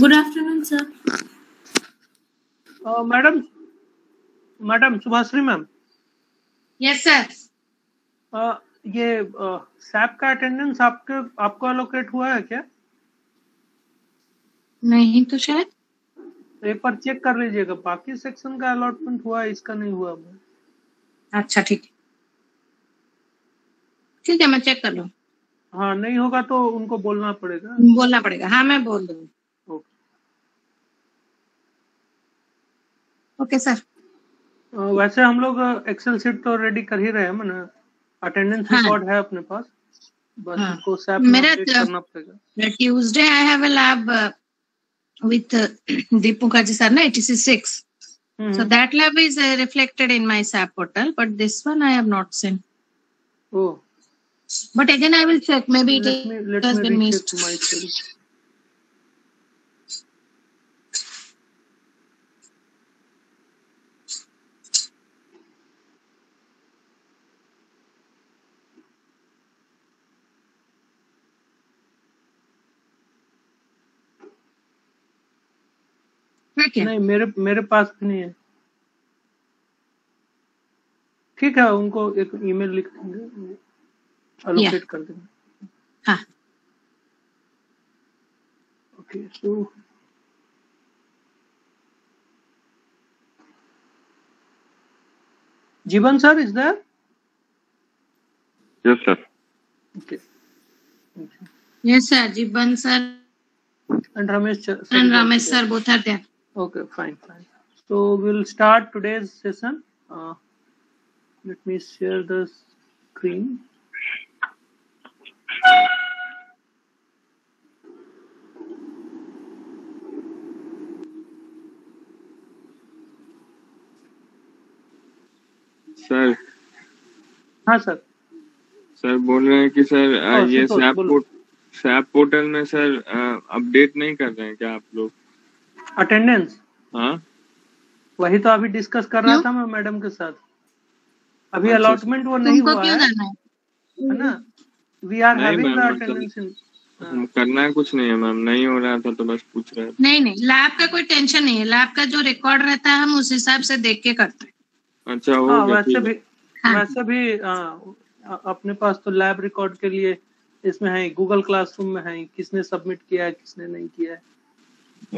Good afternoon, sir. Madam Subhashree ma'am. Yes, sir. ये SAP का attendance आपको अलोकेट हुआ है क्या? नहीं तो शायद एक बार चेक कर लीजिएगा, बाकी सेक्शन का अलॉटमेंट हुआ है, इसका नहीं हुआ। अच्छा ठीक है, मैं चेक कर लूँ। हाँ, नहीं होगा तो उनको बोलना पड़ेगा। हाँ मैं बोल दूंगी। Okay sir. वैसे हम लोग एक्सेल शीट तो रेडी कर ही रहे हैं, मैंने अटेंडेंस रिकॉर्ड है अपने पास, बस इसको सैप में अपडेट करना पड़ेगा। Tuesday I have a lab with Deep Mukherjee sir na 86. So that lab is reflected in my SAP portal, but this one I have not seen. Oh. But again I will check, maybe let has me been missed missed. myself. नहीं, मेरे पास भी नहीं है। ठीक है, उनको एक email लिख देंगे, अलोकेट कर देंगे। हाँ। Okay, so Jiban sir is there? Yes, sir. Okay. Yes, sir. Jiban sir and Ramesh sir both are there. Okay, fine. So we'll start today's session. Let me share the screen. Sir. हाँ sir. Sir बोल रहे हैं कि sir ये SAP portal में sir update नहीं कर रहे हैं क्या आप लोग अटेंडेंस? हाँ, वही तो अभी डिस्कस कर रहा था मैं मैडम के साथ। अभी अलॉटमेंट वो नहीं हुआ है ना? We are having the attendance in. करना है कुछ नहीं है मैम, नहीं हो रहा था तो बस पूछ रहे थे। नहीं, लैब का कोई टेंशन नहीं है, लैब का जो रिकॉर्ड रहता है हम उस हिसाब से देख के करते हैं। अच्छा, हो गया। वैसे भी अपने पास तो लैब रिकॉर्ड के लिए इसमें है, गूगल क्लासरूम में है, किसने सबमिट किया है किसने नहीं किया है।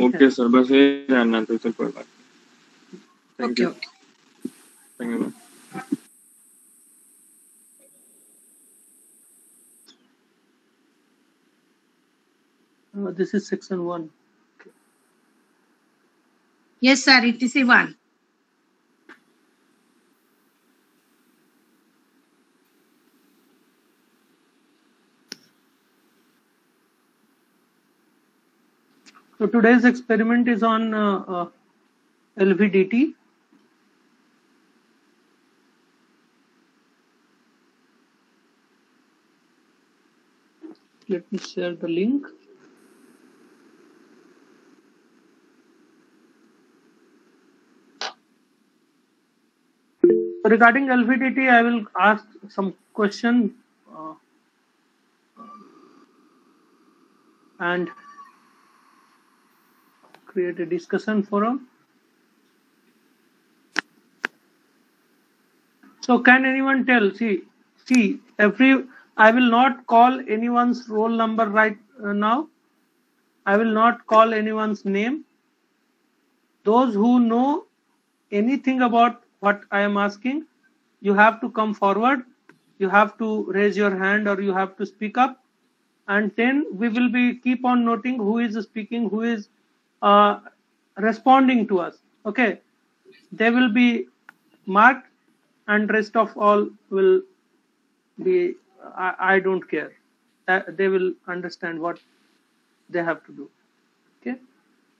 ओके सर, बस ये जानना था सर, कोई बात नहीं। Okay. Thank you. This is section 1. Okay. Yes sir, ETC 1. So today's experiment is on LVDT. Let me share the link. So regarding LVDT, I will ask some question and create a discussion forum. So can anyone tell? See, I will not call anyone's roll number right now. I will not call anyone's name. Those who know anything about what I am asking, you have to come forward. You have to raise your hand or you have to speak up. And then we will be keep on noting who is speaking, who is responding to us. Okay, they will be marked, and rest of all will be I don't care. They will understand what they have to do. Okay,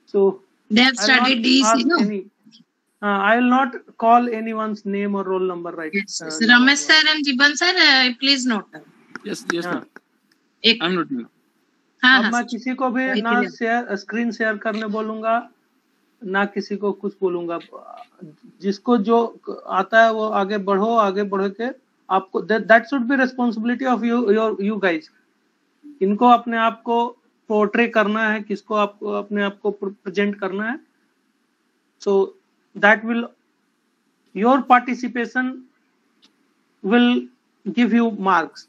so they have studied DEC, no? I will not call anyone's name or roll number right. Yes, Ramesh sir and Jiban sir, please note. Yes, I'm noting. अब मैं किसी को भी ना screen share करने बोलूंगा, ना किसी को कुछ बोलूंगा। जिसको जो आता है वो आगे बढ़ के आपको, that should be responsibility of you guys. इनको अपने आप को पोर्ट्रे करना है, किसको आपको अपने आप को प्रेजेंट करना है. So that will, your participation will give you marks.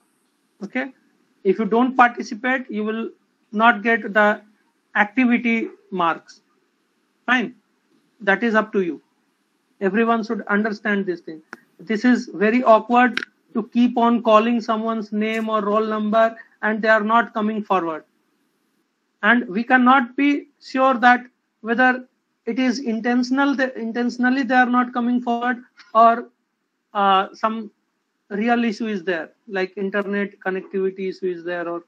Okay, if you don't participate, you will not get the activity marks. Fine, that is up to you. Everyone should understand this thing. This is very awkward to keep on calling someone's name or roll number and they are not coming forward. And we cannot be sure that whether it is intentionally they are not coming forward, or some real issue is there, like internet connectivity issue is there, or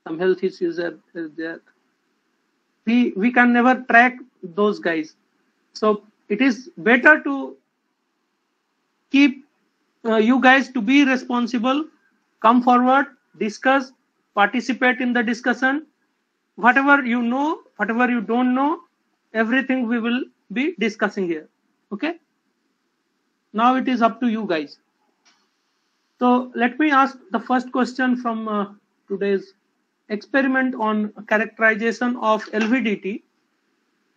some health issues is there. We can never track those guys. So it is better to keep you guys to be responsible, come forward, discuss, participate in the discussion. Whatever you know, whatever you don't know, everything we will be discussing here. Okay, now it is up to you guys. So let me ask the first question from today's experiment on characterization of LVDT.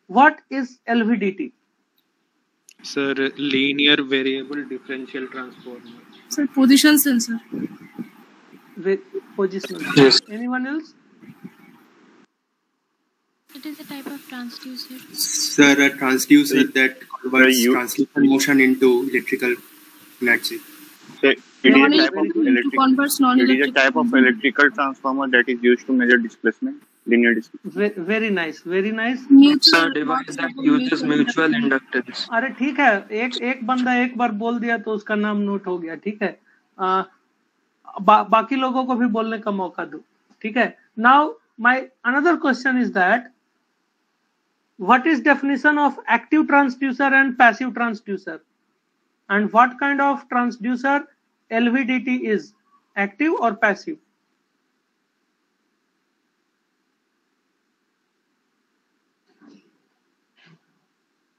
What is LVDT? Sir, linear variable differential transformer. Sir, position sensor. Positional. Yes. Anyone else? It is a type of transducer. Sir, a transducer that converts transmission motion into electrical energy. It is a type of electrical transformer that is used to measure displacement, linear displacement. Very nice, very nice. Sir, device that uses mutual inductance. अरे ठीक है, एक बंदा एक बार बोल दिया तो उसका नाम नोट हो गया. ठीक है, बाकी लोगों को भी बोलने का मौका दो. ठीक है. Now my another question is that what is definition of active transducer and passive transducer, and what kind of transducer LVDT is, active or passive?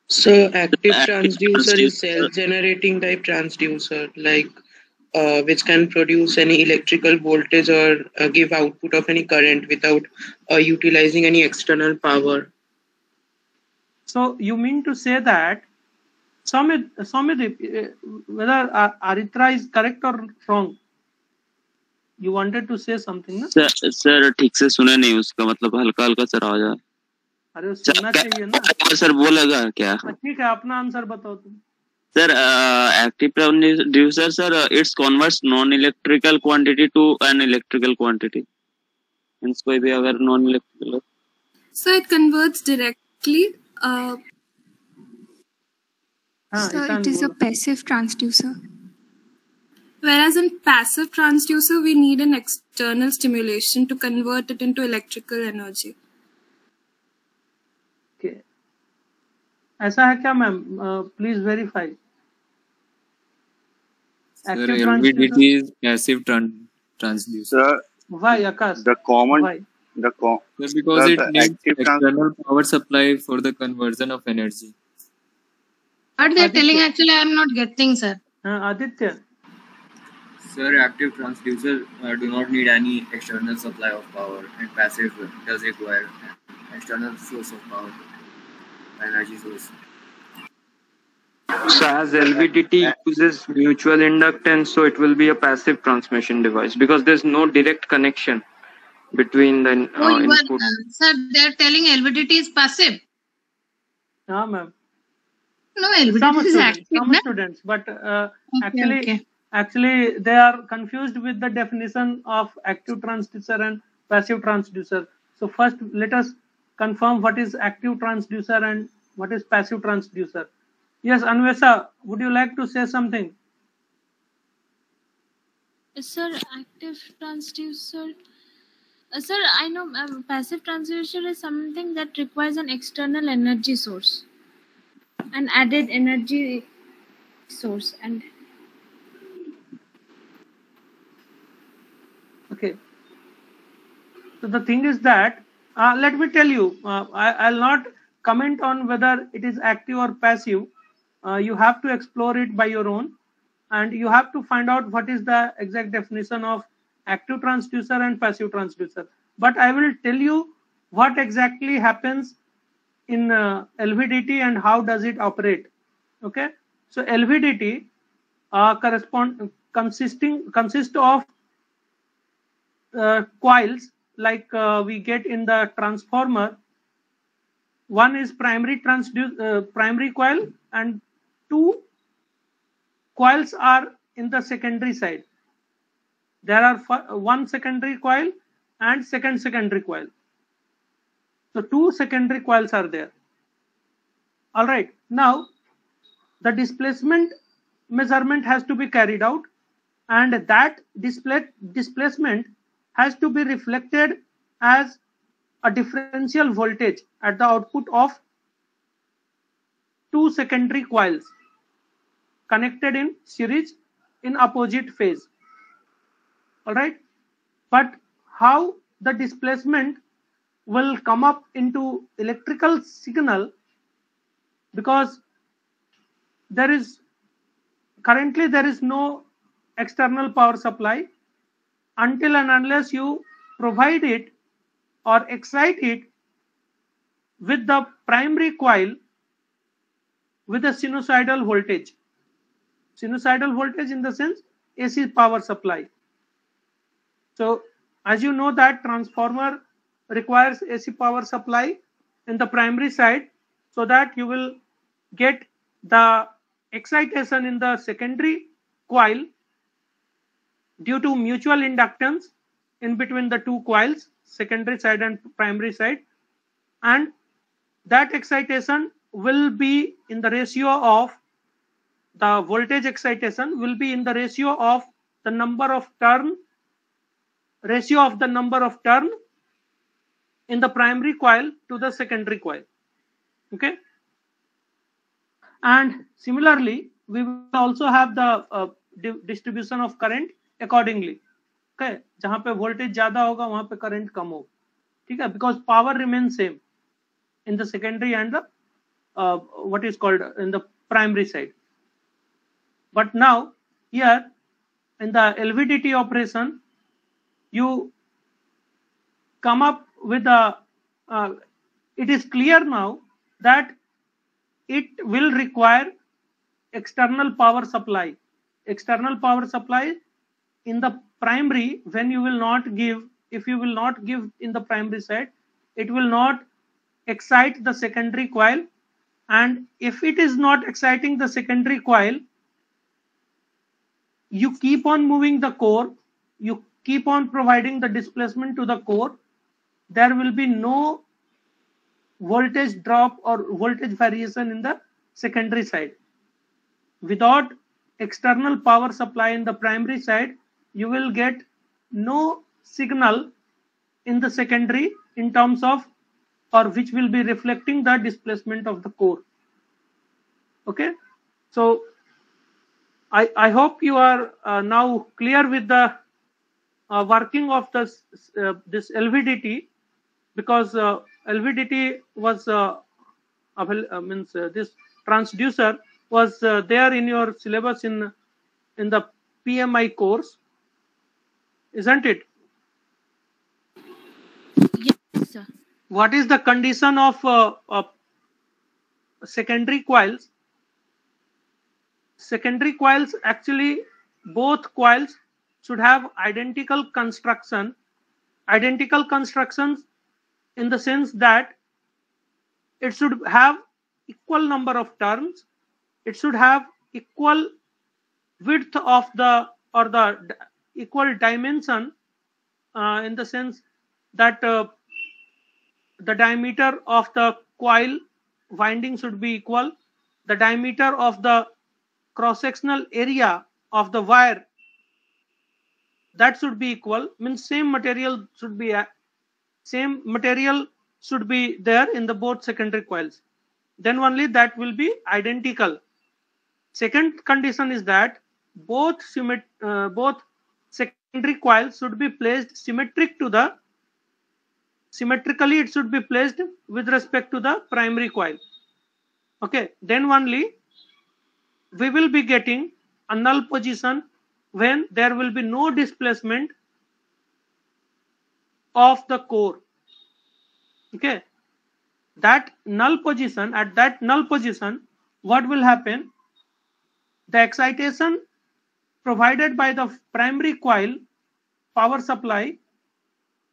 So active transducer is self-generating type transducer, like which can produce any electrical voltage or give output of any current without utilizing any external power. So you mean to say that, Samid, whether Aritra is correct or wrong? You wanted to say something, ना? Sir ठीक से सुना नहीं, उसका मतलब हल्का हल्का सा आवाज आ. अरे सुनना चाहिए ना. सर बोलेगा क्या? ठीक है, अपना आंसर बताओ तुम. Sir, active transducer, sir, it converts non-electrical quantity to an electrical quantity. Means कोई भी अगर non-electrical. So it converts directly. So it is a passive transducer. Whereas in passive transducer, we need an external stimulation to convert it into electrical energy. Okay. ऐसा है क्या ma'am? Please verify. Sir, LVDT is passive transducer. Why, Akash? The common. Why? Because it needs external power supply for the conversion of energy. What they're telling, actually, I am not getting, sir. Aditya. Sir, active transducer do not need any external supply of power, and passive does require an external source of power, energy source. So as LVDT uses mutual inductance, so it will be a passive transmission device because there's no direct connection between the input. Sir, they're telling LVDT is passive. हाँ ma'am. No, LVDT is active. Some students, but actually they are confused with the definition of active transducer and passive transducer. So first, let us confirm what is active transducer and what is passive transducer. Yes, Anvesha, would you like to say something? Sir, active transducer. Sir, I know passive transducer is something that requires an external energy source, an added energy source, and okay. So the thing is that let me tell you, I'll not comment on whether it is active or passive. You have to explore it by your own, and you have to find out what is the exact definition of active transducer and passive transducer. But I will tell you what exactly happens in LVDT and how does it operate. Okay, so LVDT consists of coils like we get in the transformer. One is primary coil and two coils are in the secondary side. There are one secondary coil and second secondary coil. So two secondary coils are there. All right. Now the displacement measurement has to be carried out, and that displacement has to be reflected as a differential voltage at the output of two secondary coils connected in series in opposite phase. All right. But how the displacement will come up into electrical signal, because currently there is no external power supply until and unless you provide it or excite it with the primary coil with a sinusoidal voltage. Sinusoidal voltage in the sense AC power supply. So as you know that transformer requires AC power supply in the primary side, so that you will get the excitation in the secondary coil due to mutual inductance in between the two coils, secondary side and primary side, and that excitation will be in the ratio of the voltage excitation will be in the ratio of the number of turn in the primary coil to the secondary coil. Okay, and similarly we will also have the distribution of current accordingly. Okay, जहां पे voltage ज्यादा होगा वहां पे current कम होगा. ठीक है, because power remains same in the secondary and the what is called in the primary side. But now here in the LVDT operation, you come up with a it is clear now that it will require external power supply. External power supply in the primary, when you will not give, if you will not give in the primary side, it will not excite the secondary coil, and if it is not exciting the secondary coil, you keep on moving the core, you keep on providing the displacement to the core, there will be no voltage drop or voltage variation in the secondary side. Without external power supply in the primary side, you will get no signal in the secondary in terms of, or which will be reflecting the displacement of the core. Okay, so I hope you are now clear with the working of this LVDT, because LVDT was this transducer was there in your syllabus in the PMI course, isn't it? Yes, sir. What is the condition of secondary coils? Secondary coils, actually both coils should have identical constructions in the sense that it should have equal number of turns, it should have equal width of the, or the equal dimension in the sense that the diameter of the coil winding should be equal, the diameter of the cross-sectional area of the wire, that should be equal, means same material should be there in the both secondary coils, then only that will be identical. Second condition is that both secondary coils should be placed symmetrically, it should be placed with respect to the primary coil. Okay, then only we will be getting a null position when there will be no displacement of the core. Okay, that null position, at that null position, what will happen? The excitation provided by the primary coil power supply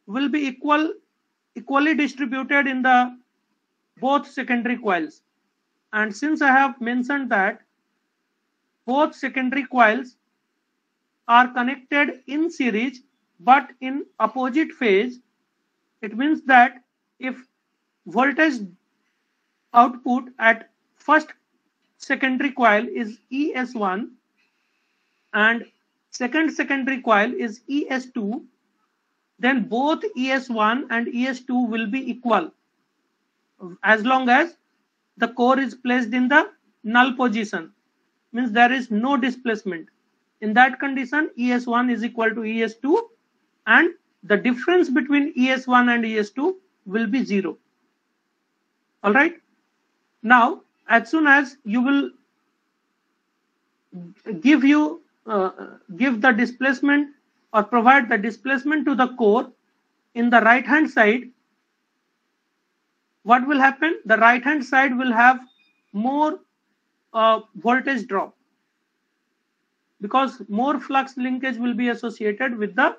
will be equally distributed in the both secondary coils. And since I have mentioned that both secondary coils are connected in series but in opposite phase, it means that if voltage output at first secondary coil is ES1 and second secondary coil is ES2, then both ES1 and ES2 will be equal as long as the core is placed in the null position, means there is no displacement. In that condition, ES1 is equal to ES2 and the difference between ES1 and ES2 will be 0. All right. Now, as soon as you will give the displacement or provide the displacement to the core in the right hand side, what will happen? The right hand side will have more voltage drop because more flux linkage will be associated with the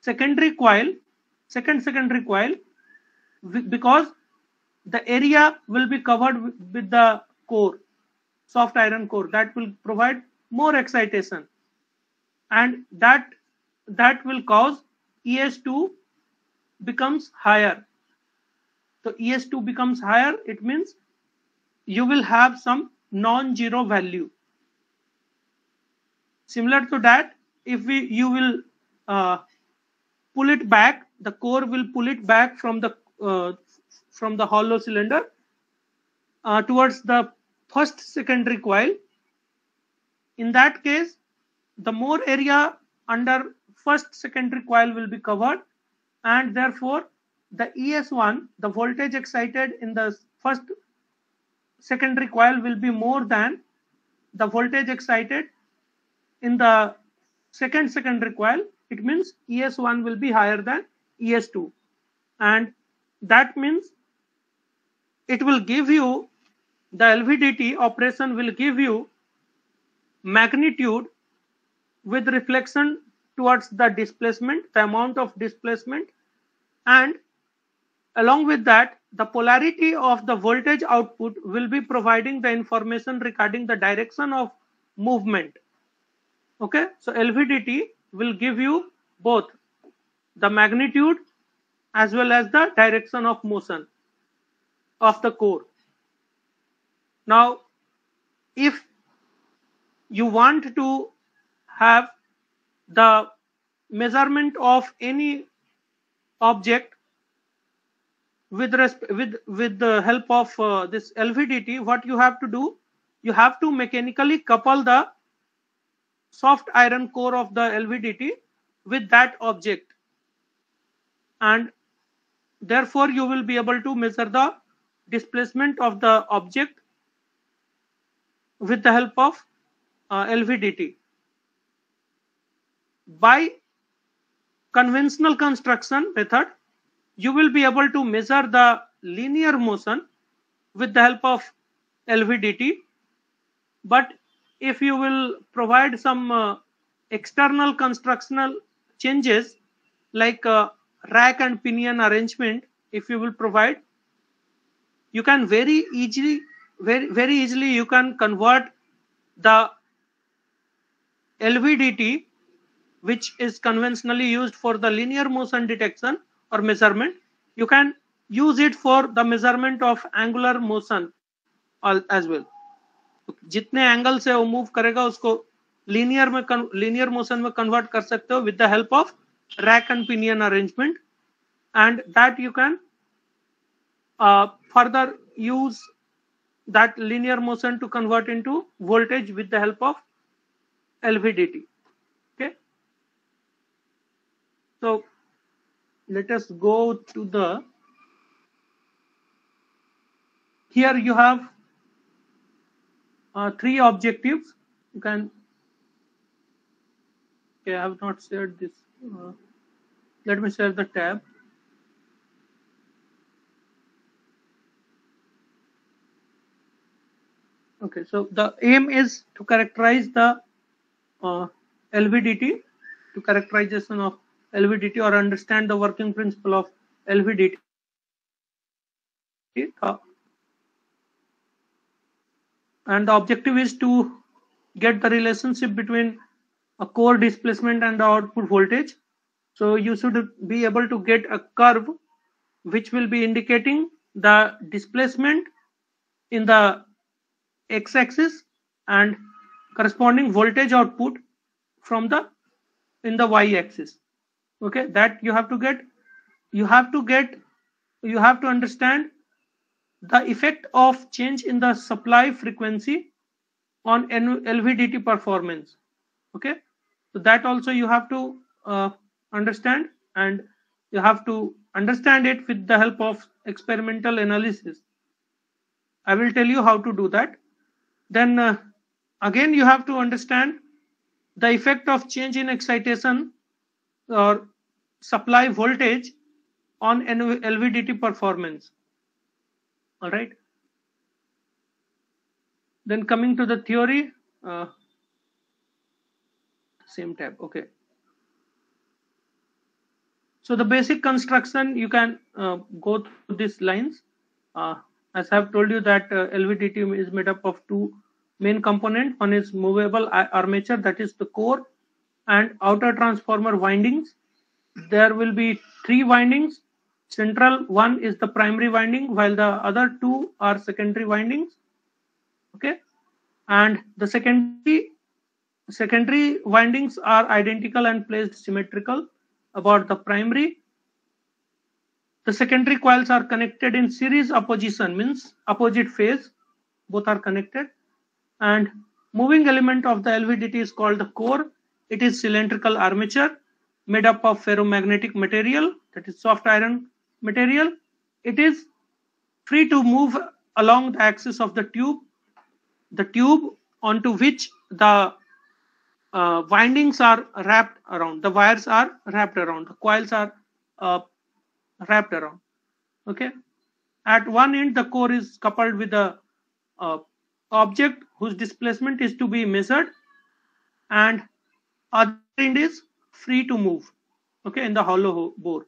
secondary coil, second secondary coil, because the area will be covered with the core, soft iron core, that will provide more excitation, and that will cause ES2 becomes higher. So ES2 becomes higher, it means you will have some non-zero value. Similar to that, if you will pull it back, the core will pull it back from the hollow cylinder towards the first secondary coil. In that case, the more area under first secondary coil will be covered, and therefore the ES1, the voltage excited in the first secondary coil, will be more than the voltage excited in the second secondary coil. It means ES1 will be higher than ES2, and that means it will give you, the LVDT operation will give you magnitude with reflection towards the displacement, the amount of displacement, and along with that, the polarity of the voltage output will be providing the information regarding the direction of movement. Okay, so LVDT will give you both the magnitude as well as the direction of motion of the core. Now, if you want to have the measurement of any object with the help of this LVDT, what you have to do, you have to mechanically couple the soft iron core of the LVDT with that object, and therefore you will be able to measure the displacement of the object with the help of LVDT. By conventional construction method, you will be able to measure the linear motion with the help of LVDT, but if you will provide some external constructional changes like rack and pinion arrangement, if you will provide, you can very easily you can convert the LVDT, which is conventionally used for the linear motion detection or measurement, you can use it for the measurement of angular motion as well. जितने angle से वो move करेगा उसको linear motion में convert कर सकते हो with the help of rack and pinion arrangement, and that you can further use that linear motion to convert into voltage with the help of LVDT. Okay, so let us go to the, here you have 3 objectives. You can, okay, I have not shared this, let me share the tab. Okay, so the aim is to characterize the LVDT, to characterization of LVDT or understand the working principle of LVDT. And the objective is to get the relationship between a core displacement and the output voltage. So you should be able to get a curve which will be indicating the displacement in the x-axis and corresponding voltage output from the in the y-axis. Okay, that you have to get. You have to understand the effect of change in the supply frequency on LVDT performance. Okay, so that also you have to understand, and you have to understand it with the help of experimental analysis. I will tell you how to do that. Then again you have to understand the effect of change in excitation or supply voltage on LVDT performance. All right. Then coming to the theory, same tab. Okay. So the basic construction, you can go through these lines. As I have told you that LVDT is made up of two main components. One is movable armature, that is the core, and outer transformer windings. There will be 3 windings. Central one is the primary winding, while the other 2 are secondary windings. Okay, and the secondary windings are identical and placed symmetrical about the primary. The secondary coils are connected in series opposition, means opposite phase, both are connected. And moving element of the LVDT is called the core. It is cylindrical armature made up of ferromagnetic material, that is soft iron material. It is free to move along the axis of the tube onto which the windings are wrapped around, the wires are wrapped around, the coils are wrapped around. Okay, at one end the core is coupled with the object whose displacement is to be measured, and other end is free to move. Okay, in the hollow bore.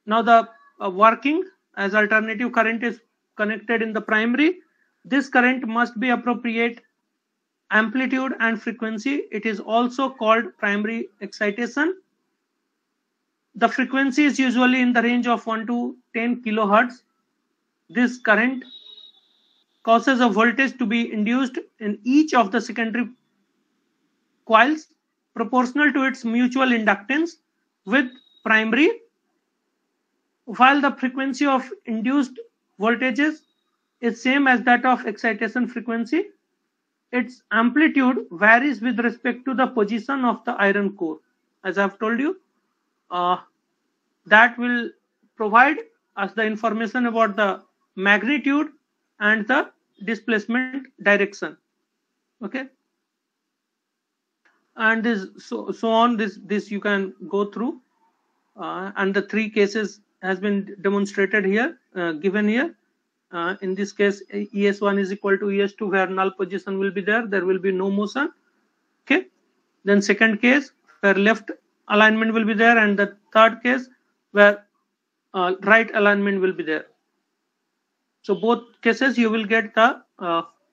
Now the working, as alternative current is connected in the primary, this current must be appropriate amplitude and frequency. It is also called primary excitation. The frequency is usually in the range of 1 to 10 kilohertz. This current causes a voltage to be induced in each of the secondary coils proportional to its mutual inductance with primary, while the frequency of induced voltages is same as that of excitation frequency. Its amplitude varies with respect to the position of the iron core. As I have told you, that will provide us the information about the magnitude and the displacement direction. Okay, and this so on. This you can go through, and the 3 cases has been demonstrated here, given here. In this case, ES1 is equal to ES2, where null position will be there will be no motion. Okay, then second case where left alignment will be there, and the third case where right alignment will be there. So both cases you will get the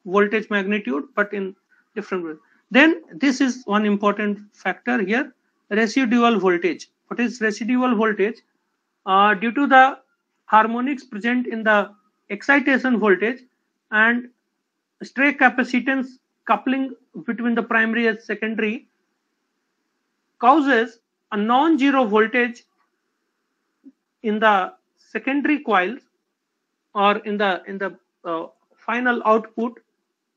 voltage magnitude, but in different ways. Then this is one important factor here, residual voltage. What is residual voltage? Due to the harmonics present in the excitation voltage and stray capacitance coupling between the primary and secondary causes a non-zero voltage in the secondary coils or in the final output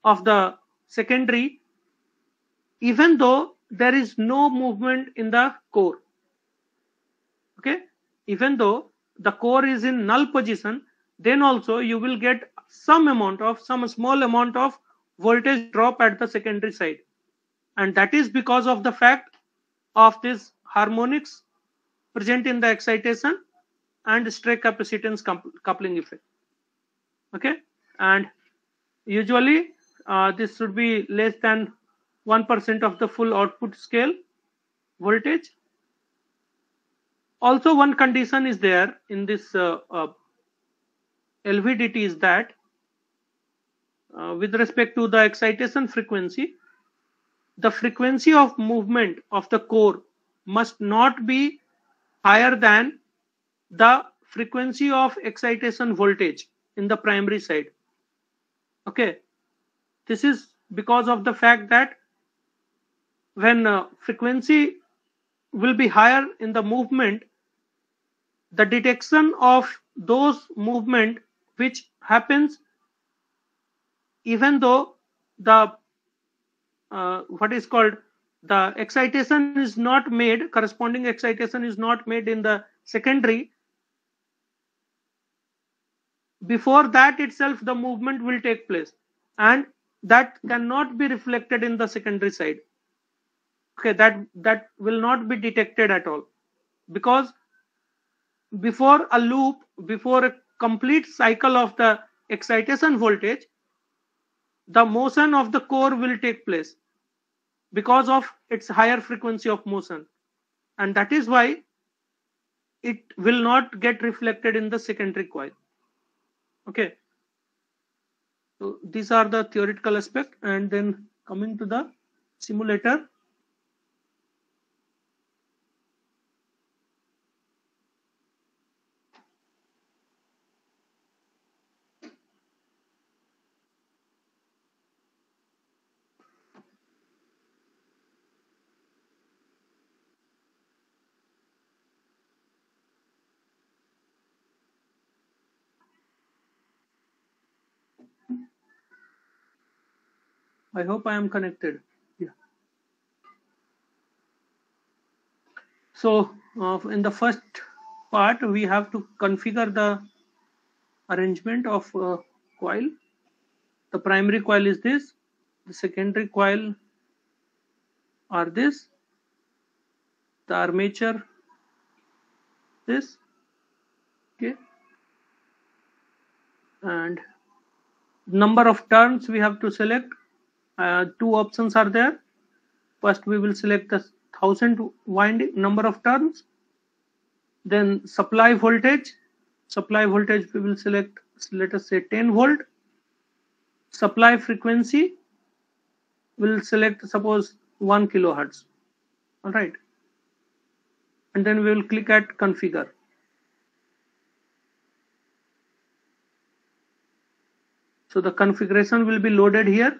of the secondary, even though there is no movement in the core. Okay, even though the core is in null position, then also you will get some small amount of voltage drop at the secondary side, and that is because of the fact of this harmonics present in the excitation and stray capacitance coupling effect. Okay, and usually this should be less than 1% of the full output scale voltage. Also, one condition is there in this LVDT is that with respect to the excitation frequency, the frequency of movement of the core must not be higher than the frequency of excitation voltage in the primary side. Okay, this is because of the fact that when frequency will be higher in the movement, the detection of those movement which happens even though the what is called the excitation is not made, corresponding excitation is not made in the secondary, before that itself the movement will take place, and that cannot be reflected in the secondary side. Okay, that will not be detected at all, because before a loop, before a complete cycle of the excitation voltage, the motion of the core will take place because of its higher frequency of motion, and that is why it will not get reflected in the secondary coil. Okay, so these are the theoretical aspect, and then coming to the simulator. I hope I am connected. Yeah. So in the first part, we have to configure the arrangement of coil. The primary coil is this. The secondary coil are this. The armature this. Okay. And number of turns we have to select. Two options are there. First we will select the 1000 winding number of turns. Then supply voltage. Supply voltage we will select, let us say 10 volt. Supply frequency will select suppose 1 kilohertz. All right. And then we will click at configure. So the configuration will be loaded here.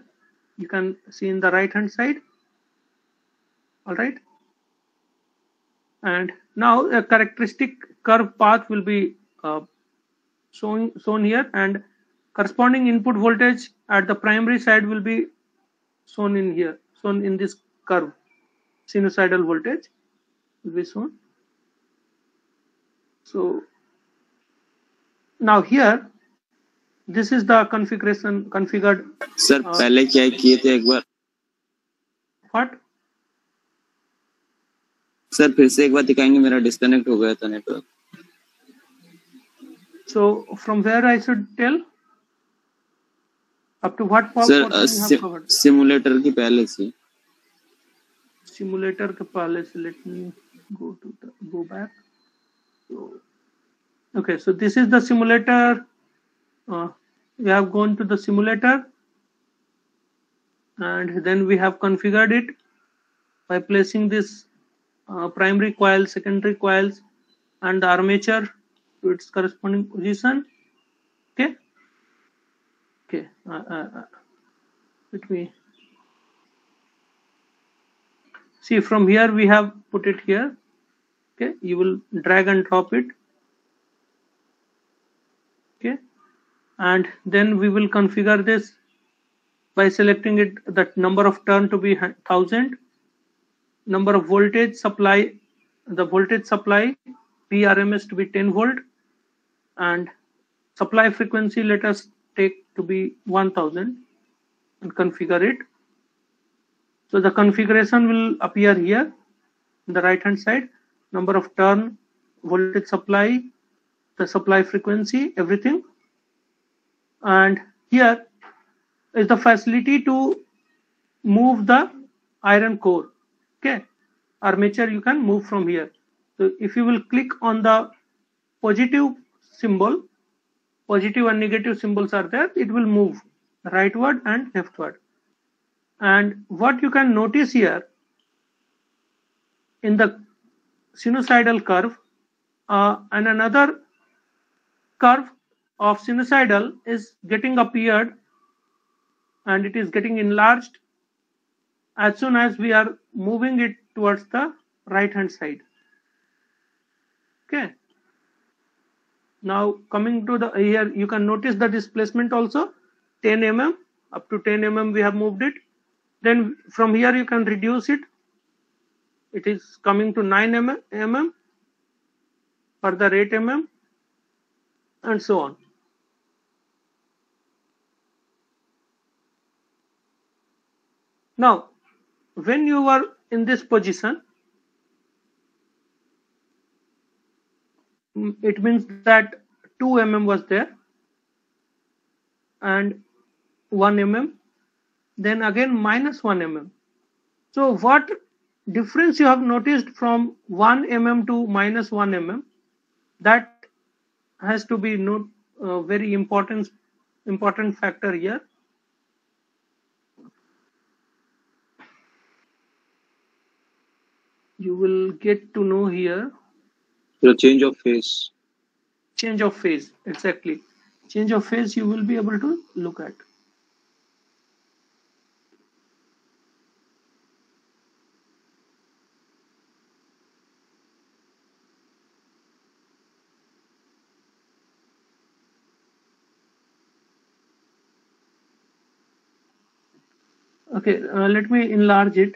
You can see in the right hand side. All right. And now a characteristic curve path will be shown here, and corresponding input voltage at the primary side will be shown in here, shown in this curve. Sinusoidal voltage will be shown. So now here, this is the configuration configured. Sir पहले क्या किए थे एक बार? What? Sir फिर से एक बार दिखाएंगे, मेरा डिस्कनेक्ट हो गया था network. So from where I should tell? Up to what point sir we have covered? Simulator की पहले से. Simulator के पहले से, let me go back. So, okay, so this is the simulator. We have gone to the simulator, and then we have configured it by placing this primary coil, secondary coils, and the armature to its corresponding position. Okay. Okay. Let me see. From here we have put it here. Okay. You will drag and drop it. Okay. And then we will configure this by selecting it, that number of turn to be 1000, number of voltage supply, the voltage supply PRMS to be 10 volt, and supply frequency let us take to be 1000, and configure it. So the configuration will appear here in the right hand side, number of turn, voltage supply, the supply frequency, everything. And here is the facility to move the iron core. Okay, armature you can move from here. So if you will click on the positive symbol, positive and negative symbols are there, it will move rightward and leftward. And what you can notice here in the sinusoidal curve, and another curve of sinusoidal is getting appeared, and it is getting enlarged as soon as we are moving it towards the right hand side. Okay, now coming to the here, you can notice the displacement also 10 mm, up to 10 mm we have moved it. Then from here you can reduce it, it is coming to 9 mm, further 8 mm, and so on. Now when you are in this position, it means that 2 mm was there and 1 mm, then again minus 1 mm. So what difference you have noticed from 1 mm to minus 1 mm, that has to be very important factor here. You will get to know here. The change of phase. Change of phase, exactly. Change of phase you will be able to look at. Okay, let me enlarge it.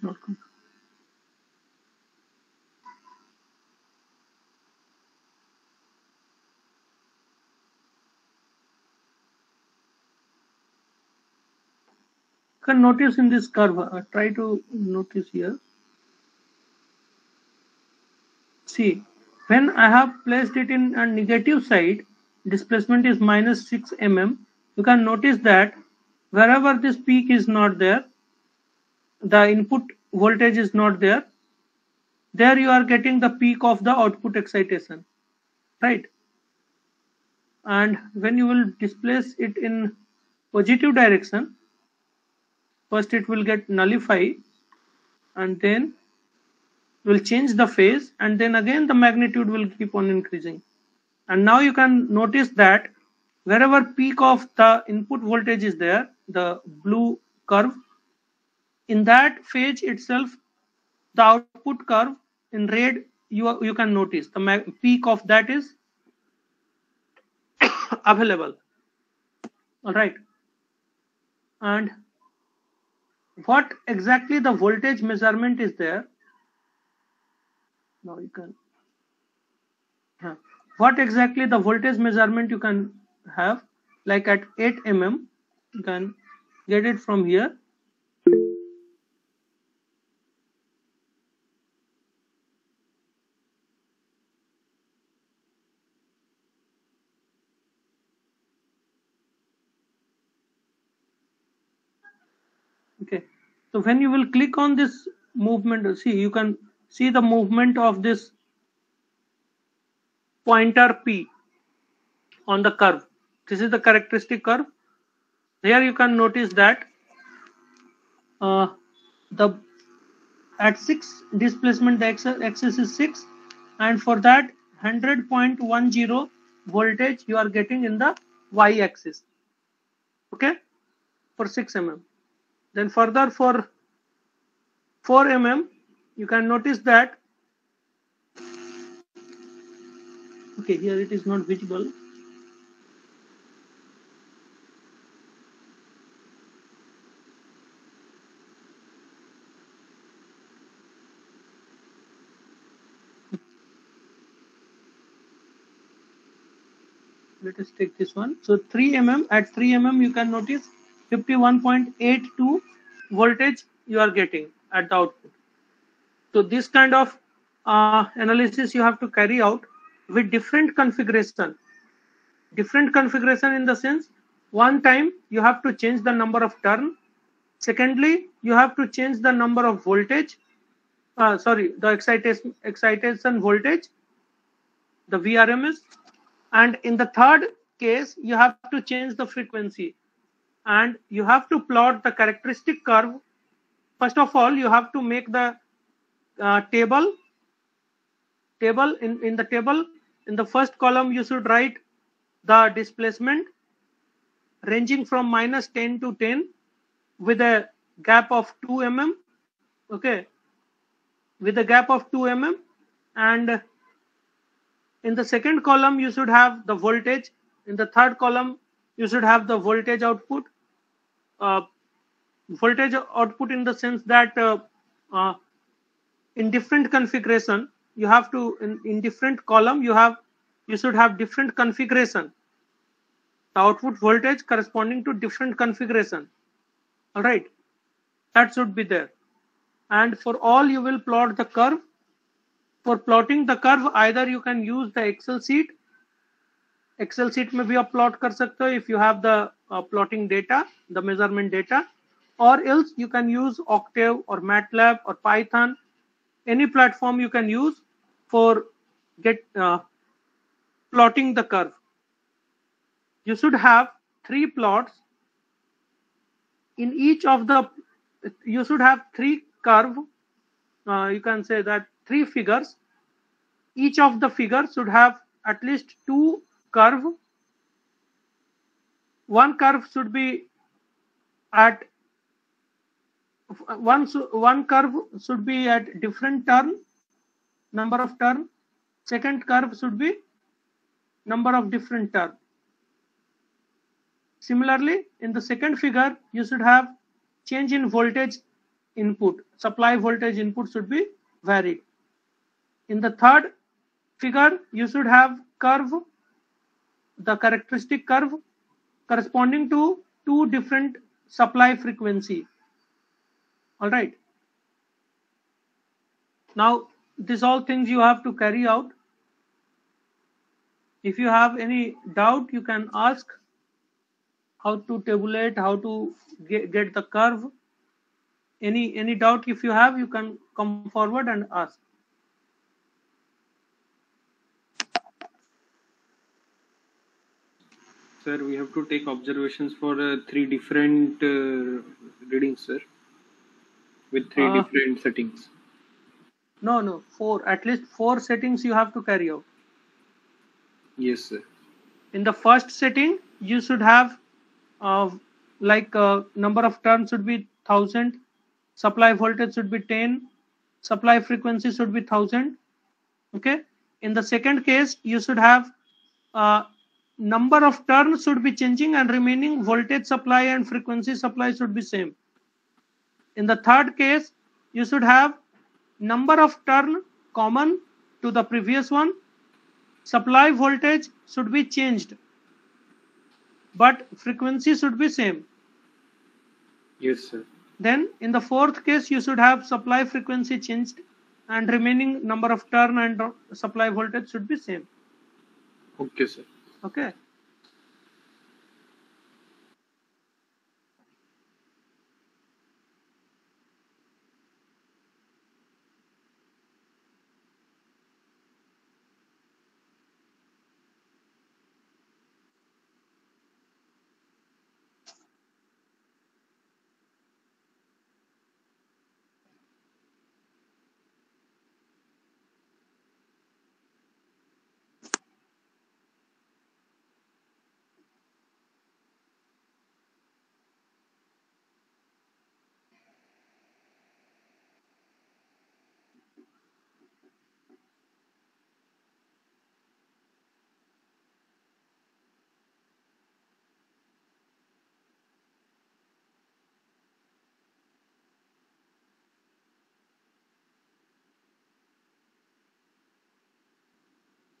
Not good. You can notice in this curve, try to notice here. See, when I have placed it in a negative side, displacement is minus 6 mm. You can notice that wherever this peak is not there, the input voltage is not there, there you are getting the peak of the output excitation, right? And when you will displace it in positive direction, first it will get nullify, and then will change the phase, and then again the magnitude will keep on increasing. And now you can notice that wherever peak of the input voltage is there, the blue curve, in that phase itself, the output curve in red, you can notice the peak of that is available. All right. And what exactly the voltage measurement is there? Now you can. What exactly the voltage measurement you can have, like at 8 mm, you can get it from here. Okay, so when you will click on this movement, see, you can see the movement of this pointer P on the curve. This is the characteristic curve. Here you can notice that the at 6 displacement the axis is 6, and for that 100.10 voltage you are getting in the y axis. Okay, for 6 mm. Then further for 4 mm you can notice that, okay, here it is not visible. Let us take this one. So 3 mm, at 3 mm you can notice 51.82 voltage you are getting at the output. So this kind of analysis you have to carry out with different configuration. Different configuration in the sense, one time you have to change the number of turn. Secondly, you have to change the number of voltage. The excitation voltage, the VRMS. And in the third case, you have to change the frequency, and you have to plot the characteristic curve. First of all, you have to make the table. In the table, in the first column, you should write the displacement ranging from -10 to 10 with a gap of 2 mm. Okay, with a gap of 2 mm, and in the second column you should have the voltage. In the third column you should have the voltage output. Voltage output in the sense that in different configuration you have to, in different column you should have different configuration. The output voltage corresponding to different configuration. All right, that should be there. And for all you will plot the curve. For plotting the curve, either you can use the Excel sheet. Excel sheet में भी आप plot कर सकते हो if you have the plotting data, the measurement data, or else you can use Octave or MATLAB or Python. Any platform you can use for plotting the curve. You should have 3 plots. In each of the, you should have 3 curve. You can say that 3 figures. Each of the figures should have at least 2 curve. One curve should be at one curve should be at different turn, number of turn. Second curve should be number of different turn. Similarly, in the second figure, you should have change in voltage input. Supply voltage input should be varied. In the third figure, you should have curve, the characteristic curve corresponding to 2 different supply frequency. All right. Now, these all things you have to carry out. If you have any doubt, you can ask how to tabulate, how to get the curve. Any doubt if you have, you can come forward and ask. Sir, we have to take observations for 3 different readings, sir, with 3 different settings. No, 4. At least 4 settings you have to carry out. Yes, sir. In the first setting, you should have number of turns should be 1000, supply voltage should be 10, supply frequency should be 1000. Okay. In the second case, you should have number of turns should be changing and remaining voltage supply and frequency supply should be same. In the third case, you should have number of turn common to the previous one. Supply voltage should be changed, but frequency should be same. Yes, sir. Then in the fourth case, you should have supply frequency changed and remaining number of turn and supply voltage should be same. Okay, sir. Okay.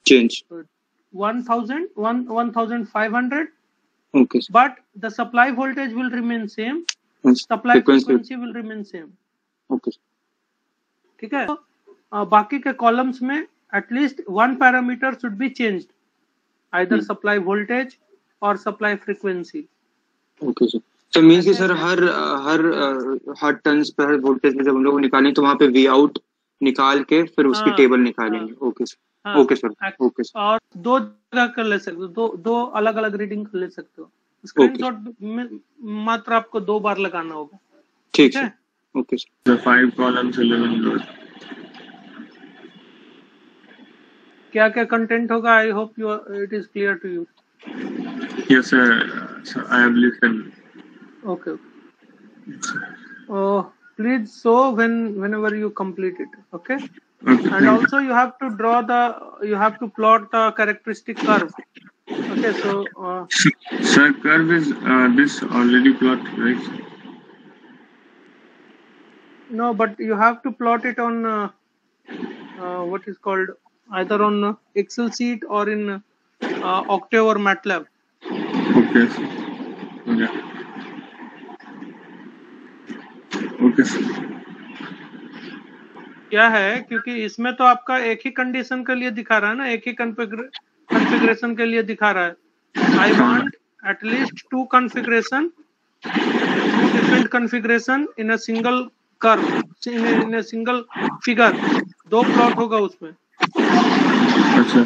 Change. 1,500. Okay. But the supply voltage will remain same. Yes. Supply frequency will remain same. Okay. ठीक है. बाकी के columns में at least one parameter should be changed, either supply voltage or supply frequency. Okay sir. So means कि sir हर turns per voltage में जब हम लोग निकालें तो वहाँ पे वी आउट निकाल के फिर उसकी टेबल निकालेंगे. Okay sir. Okay sir. Okay sir. और दो जगह कर ले सकते हो, दो अलग अलग रीडिंग कर ले सकते हो. स्क्रीनशॉट मात्र आपको 2 बार लगाना होगा. ठीक है. Okay sir. The 5 columns 11 rows. क्या क्या कंटेंट होगा? I hope it is clear to you. Yes sir. So I have listened. Okay. Please show whenever you complete it. Okay. Okay. And also you have to plot the characteristic curve. Okay. So. Sir, curve is this already plotted, right? No, but you have to plot it on what is called either on Excel sheet or in Octave or MATLAB. Okay. Okay. Okay. क्या है, क्योंकि इसमें तो आपका एक ही condition के लिए दिखा रहा है ना, एक ही कॉन्फ़िगरेशन के लिए दिखा रहा है. I want at least 2 configuration, 2 different configuration in a single curve, in a single figure. 2 plot होगा उसमें. अच्छा.